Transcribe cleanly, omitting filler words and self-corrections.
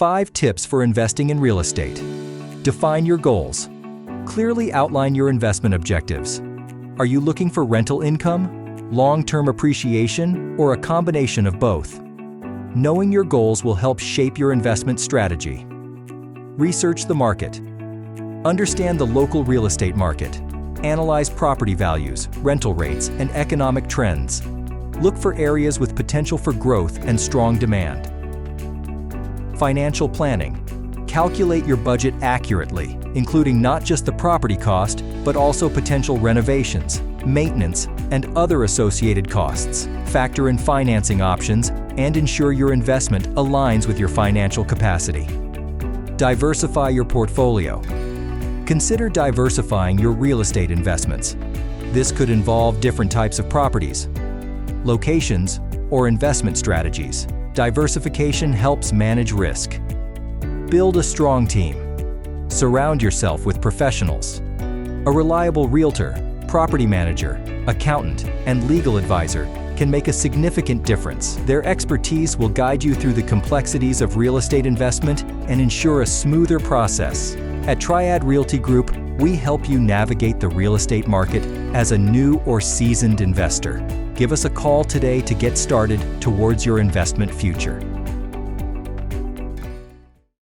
5 tips for investing in real estate. Define your goals. Clearly outline your investment objectives. Are you looking for rental income, long-term appreciation, or a combination of both? Knowing your goals will help shape your investment strategy. Research the market. Understand the local real estate market. Analyze property values, rental rates, and economic trends. Look for areas with potential for growth and strong demand. Financial planning. Calculate your budget accurately, including not just the property cost, but also potential renovations, maintenance, and other associated costs. Factor in financing options and ensure your investment aligns with your financial capacity. Diversify your portfolio. Consider diversifying your real estate investments. This could involve different types of properties, locations, or investment strategies. Diversification helps manage risk. Build a strong team. Surround yourself with professionals. A reliable realtor, property manager, accountant, and legal advisor can make a significant difference. Their expertise will guide you through the complexities of real estate investment and ensure a smoother process. At Triad Realty Group, we help you navigate the real estate market as a new or seasoned investor. Give us a call today to get started towards your investment future.